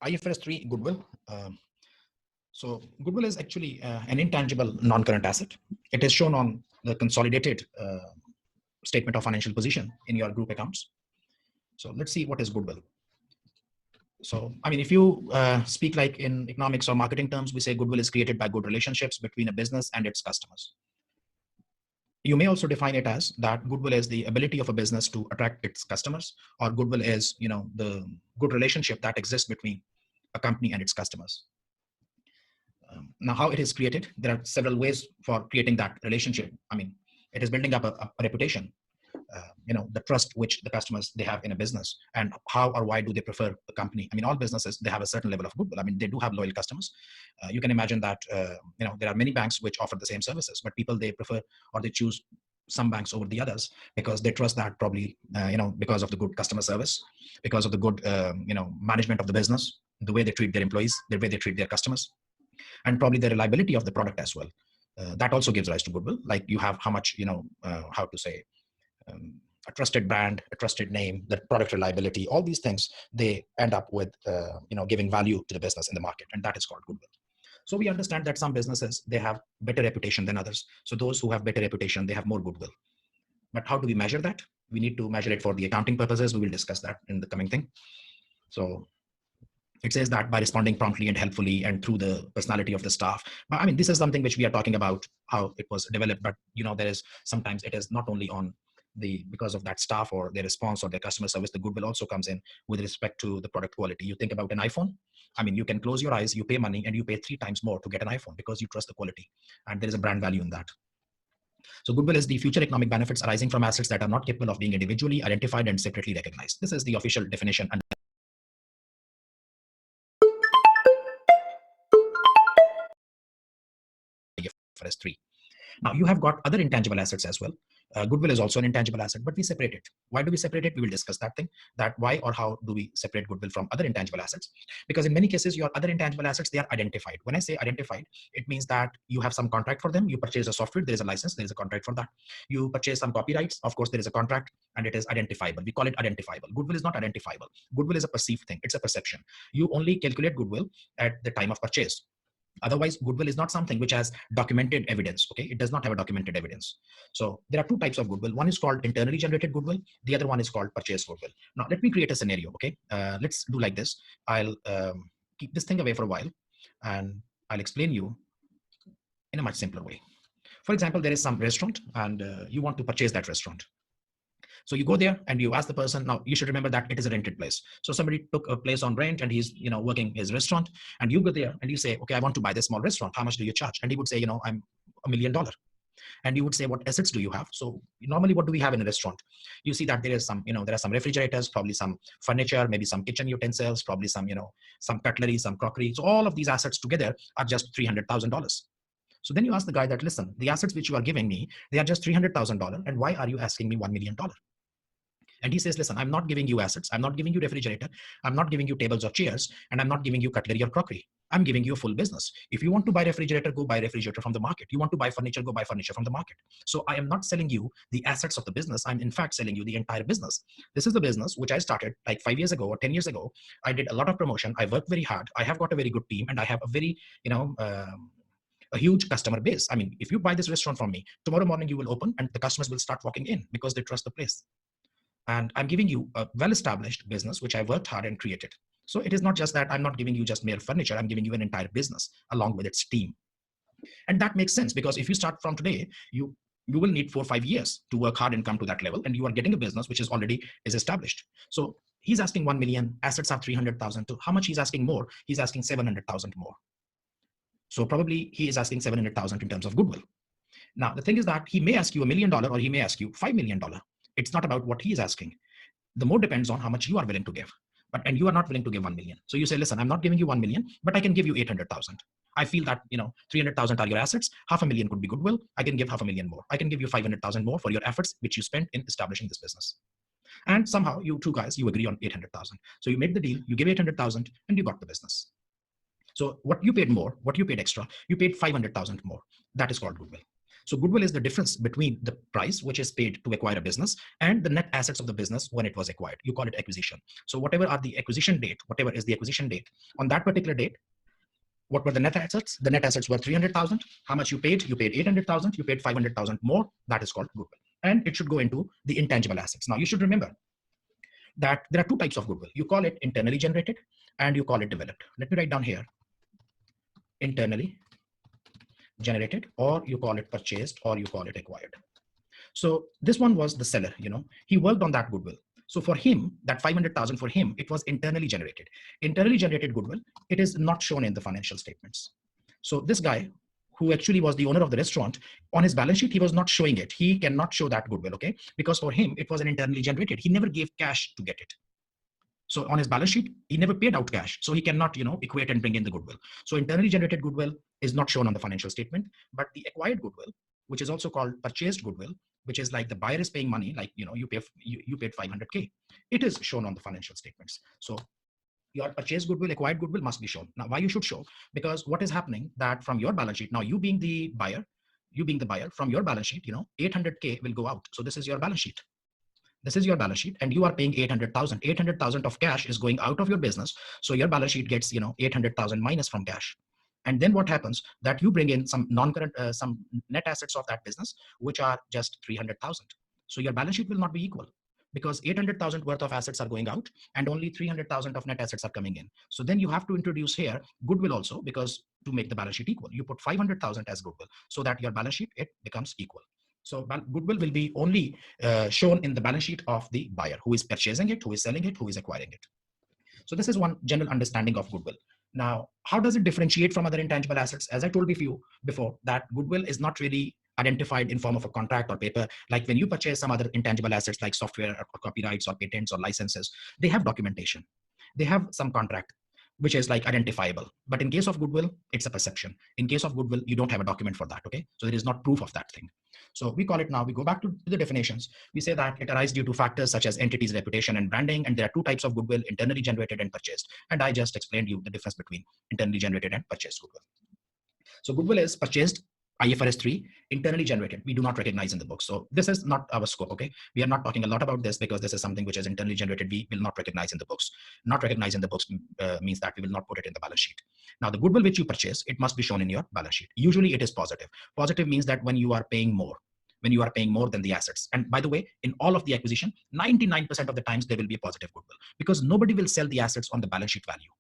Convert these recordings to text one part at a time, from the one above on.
IFRS 3 Goodwill. So Goodwill is actually an intangible non-current asset. It is shown on the consolidated statement of financial position in your group accounts. So let's see what is Goodwill. So, I mean, if you speak like in economics or marketing terms, we say Goodwill is created by good relationships between a business and its customers. You may also define it as that Goodwill is the ability of a business to attract its customers, or Goodwill is, the good relationship that exists between a company and its customers. Now, how it is created, there are several ways for creating that relationship. I mean, it is building up a reputation, the trust which the customers they have in a business, and how or why do they prefer the company. I mean, all businesses, they have a certain level of goodwill. I mean, they do have loyal customers. You can imagine that, there are many banks which offer the same services, but people, they prefer or they choose some banks over the others because they trust that probably, because of the good customer service, because of the good, management of the business, the way they treat their employees, the way they treat their customers, and probably the reliability of the product as well. That also gives rise to goodwill. Like you have how much, how to say, a trusted brand, a trusted name, the product reliability, all these things, they end up with, giving value to the business in the market. And that is called goodwill. So we understand that some businesses, they have better reputation than others. So those who have better reputation, they have more goodwill. But how do we measure that? We need to measure it for the accounting purposes. We will discuss that in the coming thing. So it says that by responding promptly and helpfully and through the personality of the staff. But I mean, this is something which we are talking about how it was developed, but there is sometimes it is not only on because of that staff or their response or their customer service, the goodwill also comes in with respect to the product quality. You think about an iPhone. I mean, you can close your eyes, you pay money, and you pay 3 times more to get an iPhone because you trust the quality, and there is a brand value in that. So goodwill is the future economic benefits arising from assets that are not capable of being individually identified and separately recognized. This is the official definition under IFRS 3. Now, you have got other intangible assets as well. Goodwill is also an intangible asset, but we separate it. Why do we separate it? We will discuss that thing, that why or how do we separate goodwill from other intangible assets? Because in many cases, your other intangible assets, they are identified. When I say identified, it means that you have some contract for them. You purchase a software, there is a license, there is a contract for that. You purchase some copyrights, of course, there is a contract, and it is identifiable. We call it identifiable. Goodwill is not identifiable. Goodwill is a perceived thing. It's a perception. You only calculate goodwill at the time of purchase. Otherwise, goodwill is not something which has documented evidence. Okay, it does not have a documented evidence. So there are two types of goodwill. One is called internally generated goodwill. The other one is called purchase goodwill. Now, let me create a scenario. Okay, let's do like this. I'll keep this thing away for a while, and I'll explain you in a much simpler way. For example, there is some restaurant, and you want to purchase that restaurant. So you go there and you ask the person. Now you should remember that it is a rented place. So somebody took a place on rent and he's working his restaurant, and you go there and you say, okay, I want to buy this small restaurant. How much do you charge? And he would say, I'm $1 million. And you would say, what assets do you have? So normally, what do we have in a restaurant? You see that there is some, there are some refrigerators, probably some furniture, maybe some kitchen utensils, probably some, some cutlery, some crockery. So all of these assets together are just $300,000. So then you ask the guy that, listen, the assets which you are giving me, they are just $300,000. And why are you asking me $1 million? And he says, listen, I'm not giving you assets. I'm not giving you refrigerator. I'm not giving you tables or chairs. And I'm not giving you cutlery or crockery. I'm giving you a full business. If you want to buy refrigerator, go buy refrigerator from the market. You want to buy furniture, go buy furniture from the market. So I am not selling you the assets of the business. I'm in fact selling you the entire business. This is the business which I started like 5 years ago or 10 years ago. I did a lot of promotion. I worked very hard. I have got a very good team, and I have a very, a huge customer base. I mean, if you buy this restaurant from me, tomorrow morning you will open and the customers will start walking in because they trust the place. And I'm giving you a well-established business, which I worked hard and created. So it is not just that I'm not giving you just mere furniture. I'm giving you an entire business along with its team. And that makes sense because if you start from today, you will need 4 or 5 years to work hard and come to that level. And you are getting a business which is already established. So he's asking 1 million, assets are 300,000. To how much he's asking more? He's asking 700,000 more. So probably he is asking 700,000 in terms of goodwill. Now, the thing is that he may ask you $1 million or he may ask you $5 million. It's not about what he is asking. The more depends on how much you are willing to give. And you are not willing to give 1 million. So you say, listen, I'm not giving you 1 million, but I can give you 800,000. I feel that, 300,000 are your assets. $500,000 could be goodwill. I can give $500,000 more. I can give you 500,000 more for your efforts, which you spent in establishing this business. And somehow you two guys, you agree on 800,000. So you made the deal, you gave 800,000 and you got the business. So what you paid more, what you paid extra, you paid 500,000 more. That is called goodwill. So goodwill is the difference between the price which is paid to acquire a business and the net assets of the business when it was acquired. You call it acquisition. So whatever are the acquisition date, whatever is the acquisition date, on that particular date, what were the net assets? The net assets were 300,000. How much you paid? You paid 800,000. You paid 500,000 more. That is called goodwill. And it should go into the intangible assets. Now you should remember that there are two types of goodwill. You call it internally generated and you call it developed. Let me write down here, internally generated, or you call it purchased, or you call it acquired. So this one was the seller, he worked on that goodwill. So for him, that 500,000 for him, it was internally generated. Internally generated goodwill, it is not shown in the financial statements. So this guy, who actually was the owner of the restaurant, on his balance sheet, he was not showing it. He cannot show that goodwill, okay? Because for him, it was an internally generated. He never gave cash to get it. So on his balance sheet, he never paid out cash. So he cannot, equate and bring in the goodwill. So internally generated goodwill is not shown on the financial statement, but the acquired goodwill, which is also called purchased goodwill, which is like the buyer is paying money, like, you paid 500K. It is shown on the financial statements. So your purchased goodwill, acquired goodwill must be shown. Now, why you should show? Because what is happening that from your balance sheet, now you being the buyer, from your balance sheet, 800K will go out. So this is your balance sheet. This is your balance sheet, and you are paying 800,000. 800,000 of cash is going out of your business. So your balance sheet gets, 800,000 minus from cash. And then what happens that you bring in some non-current, some net assets of that business, which are just 300,000. So your balance sheet will not be equal because 800,000 worth of assets are going out and only 300,000 of net assets are coming in. So then you have to introduce here goodwill also, because to make the balance sheet equal, you put 500,000 as goodwill so that your balance sheet, it becomes equal. So goodwill will be only shown in the balance sheet of the buyer, who is purchasing it, who is selling it, who is acquiring it. So this is one general understanding of goodwill. Now, how does it differentiate from other intangible assets? As I told you before, that goodwill is not really identified in form of a contract or paper. Like when you purchase some other intangible assets like software or copyrights or patents or licenses, they have documentation. They have some contract, which is like identifiable. But in case of goodwill, it's a perception. In case of goodwill, you don't have a document for that, okay? So there is not proof of that thing. So we call it, now we go back to the definitions. We say that it arises due to factors such as entity's reputation and branding, and there are two types of goodwill, internally generated and purchased. And I just explained you the difference between internally generated and purchased goodwill. So goodwill is purchased, IFRS 3, internally generated. We do not recognize in the books. So this is not our scope, okay? We are not talking a lot about this because this is something which is internally generated. We will not recognize in the books. Not recognize in the books means that we will not put it in the balance sheet. Now, the goodwill which you purchase, it must be shown in your balance sheet. Usually it is positive. Positive means that when you are paying more, than the assets. And by the way, in all of the acquisition, 99% of the times there will be a positive goodwill, because nobody will sell the assets on the balance sheet value.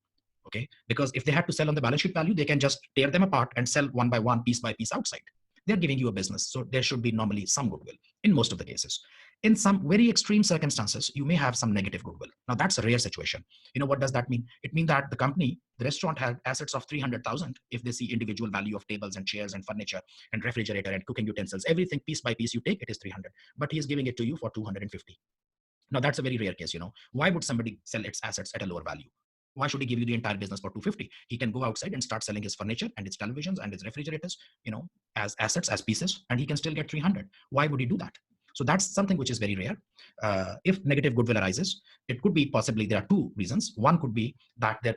Okay, because if they had to sell on the balance sheet value, they can just tear them apart and sell one by one, piece by piece outside. They're giving you a business, so there should be normally some goodwill in most of the cases. In some very extreme circumstances, you may have some negative goodwill. Now that's a rare situation. What does that mean? It means that the company, the restaurant, had assets of 300,000. If they see individual value of tables and chairs and furniture and refrigerator and cooking utensils, everything piece by piece you take, it is 300, but he is giving it to you for 250. Now that's a very rare case. Why would somebody sell its assets at a lower value? Why should he give you the entire business for 250? He can go outside and start selling his furniture and his televisions and his refrigerators, as assets, as pieces, and he can still get 300. Why would he do that? So that's something which is very rare. If negative goodwill arises, it could be possibly there are two reasons. One could be that there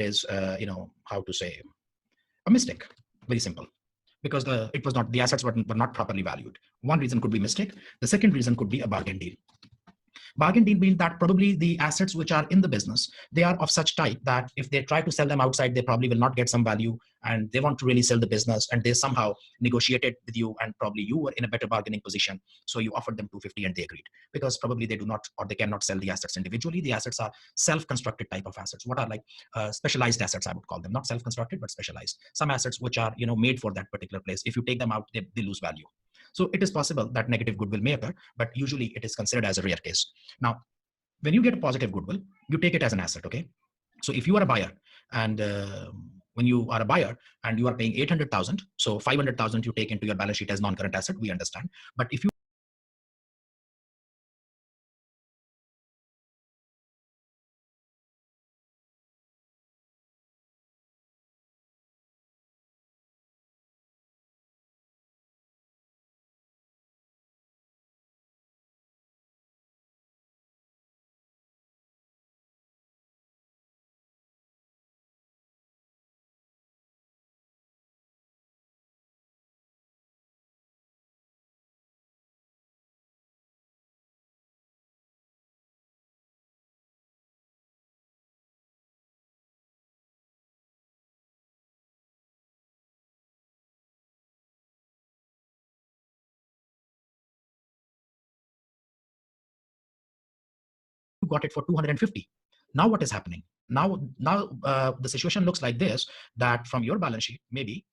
is, how to say, a mistake. Very simple. Because the assets were not properly valued. One reason could be mistake. The second reason could be a bargain deal. Bargain deal means that probably the assets which are in the business, they are of such type that if they try to sell them outside, they probably will not get some value, and they want to really sell the business, and they somehow negotiated with you, and probably you were in a better bargaining position. So you offered them 250 and they agreed, because probably they do not, or they cannot sell the assets individually. The assets are self-constructed type of assets. What are like specialized assets, I would call them, not self-constructed, but specialized. Some assets which are, made for that particular place. If you take them out, they lose value. So it is possible that negative goodwill may occur, but usually it is considered as a rare case. Now, when you get a positive goodwill, you take it as an asset, okay? So if you are a buyer, and when you are a buyer and you are paying 800,000, so 500,000 you take into your balance sheet as non-current asset, we understand. But if you got it for 250. Now what is happening? Now the situation looks like this, that from your balance sheet, maybe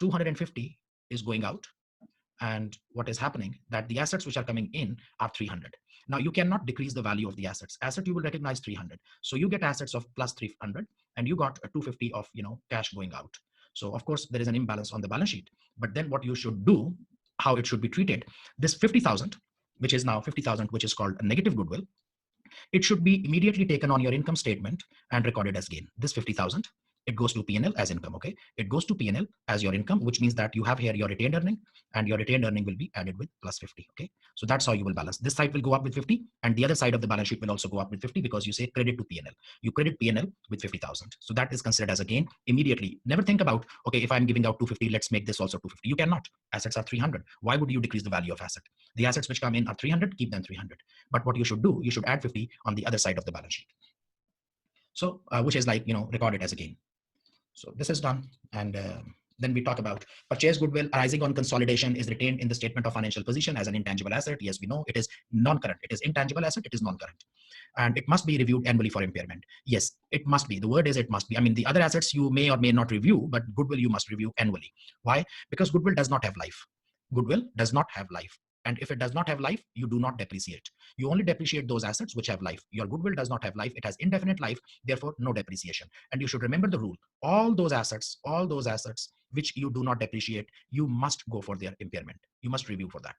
250 is going out, and what is happening, that the assets which are coming in are 300. Now you cannot decrease the value of the assets. Asset you will recognize 300, so you get assets of plus 300, and you got a 250 of cash going out. So of course there is an imbalance on the balance sheet. But then what you should do, how it should be treated, this 50,000, which is now 50,000, which is called a negative goodwill, it should be immediately taken on your income statement and recorded as gain. This 50,000, it goes to P&L as income. Okay, it goes to P&L as your income, which means that you have here your retained earning, and your retained earning will be added with plus 50. Okay, so that's how you will balance. This side will go up with 50, and the other side of the balance sheet will also go up with 50, because you say credit to P&L. You credit P&L with 50,000, so that is considered as a gain immediately. Never think about, okay, if I'm giving out 250, let's make this also 250. You cannot. Assets are 300. Why would you decrease the value of asset? The assets which come in are 300, keep them 300. But what you should do, you should add 50 on the other side of the balance sheet. So which is like recorded as a gain. So this is done, and then we talk about purchase goodwill arising on consolidation is retained in the statement of financial position as an intangible asset. Yes, we know it is non-current. It is intangible asset. It is non-current, and it must be reviewed annually for impairment. Yes, it must be. The word is it must be. I mean, the other assets you may or may not review, but goodwill you must review annually. Why? Because goodwill does not have life. Goodwill does not have life. And if it does not have life, you do not depreciate. You only depreciate those assets which have life. Your goodwill does not have life. It has indefinite life, therefore no depreciation. And you should remember the rule. All those assets which you do not depreciate, you must go for their impairment. You must review for that.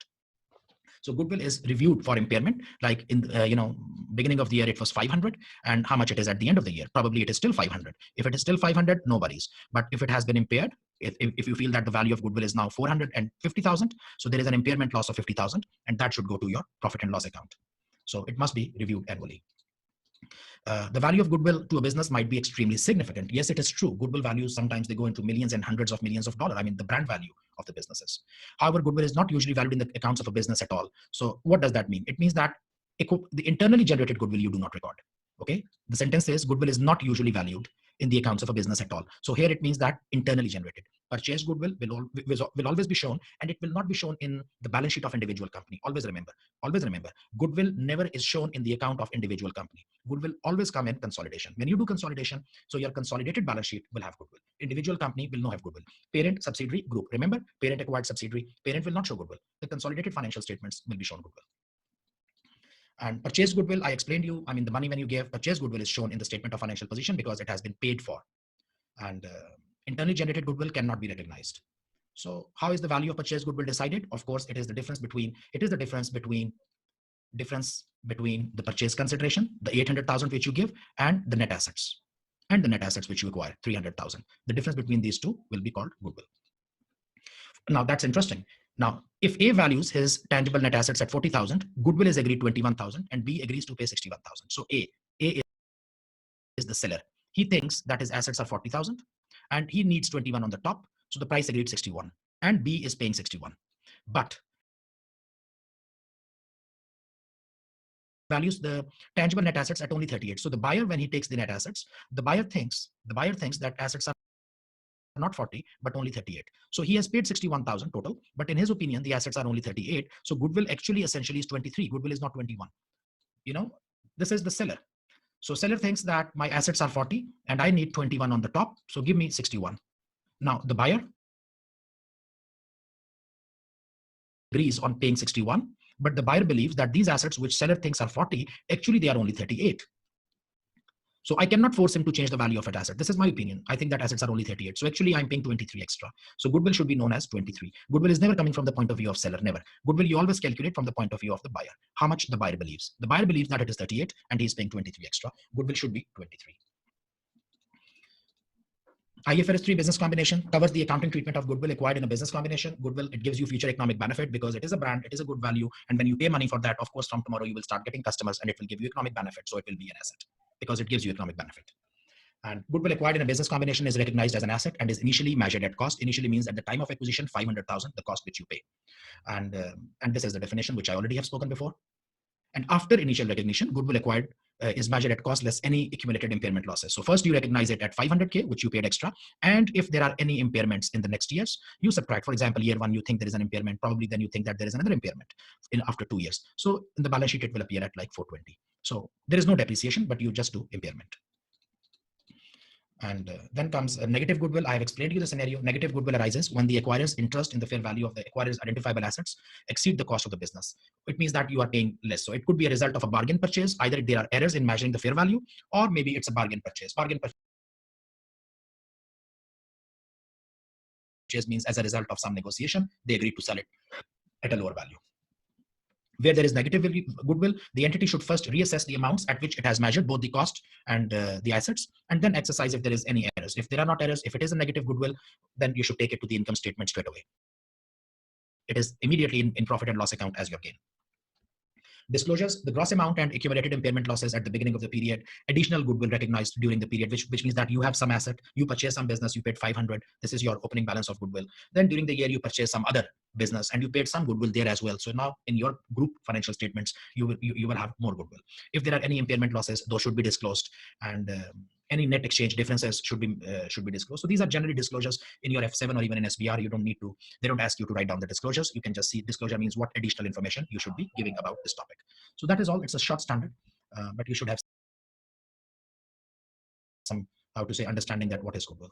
So goodwill is reviewed for impairment. Like in beginning of the year, it was 500, and how much it is at the end of the year? Probably it is still 500. If it is still 500, no worries. But if it has been impaired, if you feel that the value of goodwill is now 450,000, so there is an impairment loss of 50,000, and that should go to your profit and loss account. So it must be reviewed annually. The value of goodwill to a business might be extremely significant. Yes, it is true. Goodwill values, sometimes they go into millions and hundreds of millions of dollars. I mean, the brand value of the businesses. However, goodwill is not usually valued in the accounts of a business at all. So what does that mean? It means that the internally generated goodwill you do not record. Okay, the sentence says goodwill is not usually valued in the accounts of a business at all. So here it means that internally generated. Purchase goodwill will always be shown, and it will not be shown in the balance sheet of individual company. Always remember, goodwill never is shown in the account of individual company. Goodwill always come in consolidation. When you do consolidation, so your consolidated balance sheet will have goodwill. Individual company will not have goodwill. Parent, subsidiary, group. Remember, parent acquired subsidiary. Parent will not show goodwill. The consolidated financial statements will be shown goodwill. And purchase goodwill, I explained you, I mean, the money when you give purchase goodwill is shown in the statement of financial position because it has been paid for. And internally generated goodwill cannot be recognized. So how is the value of purchase goodwill decided? Of course, it is the difference between the purchase consideration, the 800,000 which you give, and the net assets, which you acquire, 300,000. The difference between these two will be called goodwill. Now that's interesting. Now, if A values his tangible net assets at 40,000, goodwill is agreed 21,000, and B agrees to pay 61,000. So A is the seller. He thinks that his assets are 40,000, and he needs 21 on the top. So the price agreed 61, and B is paying 61. But values the tangible net assets at only 38. So the buyer, when he takes the net assets, the buyer thinks that assets are not 40, but only 38. So he has paid 61,000 total, but in his opinion, the assets are only 38. So goodwill actually essentially is 23. Goodwill is not 21. This is the seller. So seller thinks that my assets are 40 and I need 21 on the top. So give me 61. Now the buyer agrees on paying 61, but the buyer believes that these assets which seller thinks are 40, actually they are only 38. So I cannot force him to change the value of an asset. This is my opinion. I think that assets are only 38. So actually I'm paying 23 extra. So goodwill should be known as 23. Goodwill is never coming from the point of view of seller, never. Goodwill you always calculate from the point of view of the buyer. How much the buyer believes. The buyer believes that it is 38 and he's paying 23 extra. Goodwill should be 23. IFRS 3 business combination covers the accounting treatment of goodwill acquired in a business combination. Goodwill, it gives you future economic benefit because it is a brand, it is a good value. And when you pay money for that, of course, from tomorrow, you will start getting customers and it will give you economic benefit. So it will be an asset because it gives you economic benefit. And goodwill acquired in a business combination is recognized as an asset and is initially measured at cost. Initially means at the time of acquisition, 500,000, the cost which you pay. And this is the definition which I already have spoken before. And after initial recognition, goodwill acquired is measured at cost less any accumulated impairment losses. So first you recognize it at 500K, which you paid extra. And if there are any impairments in the next years, you subtract. For example, year one, you think there is an impairment, probably then you think that there is another impairment after 2 years. So in the balance sheet, it will appear at like 420. So there is no depreciation, but you just do impairment. And then comes a negative goodwill. I have explained to you the scenario. Negative goodwill arises when the acquirer's interest in the fair value of the acquirer's identifiable assets exceed the cost of the business. It means that you are paying less. So it could be a result of a bargain purchase. Either there are errors in measuring the fair value, or maybe it's a bargain purchase. Bargain purchase means as a result of some negotiation, they agreed to sell it at a lower value. Where there is negative goodwill, the entity should first reassess the amounts at which it has measured both the cost and the assets, and then exercise if there is any errors. If there are not errors, if it is a negative goodwill, then you should take it to the income statement straight away. It is immediately in profit and loss account as your gain. Disclosures: the gross amount and accumulated impairment losses at the beginning of the period, additional goodwill recognized during the period, which means that you have some asset, you purchase some business, you paid 500, this is your opening balance of goodwill. Then during the year, you purchase some other business and you paid some goodwill there as well. So now in your group financial statements, you will have more goodwill. If there are any impairment losses, those should be disclosed, and any net exchange differences should be disclosed. So these are generally disclosures in your F7 or even in SBR. You don't need to, they don't ask you to write down the disclosures. You can just see disclosure means what additional information you should be giving about this topic. So that is all. It's a short standard, but you should have some, how to say, understanding that what is goodwill.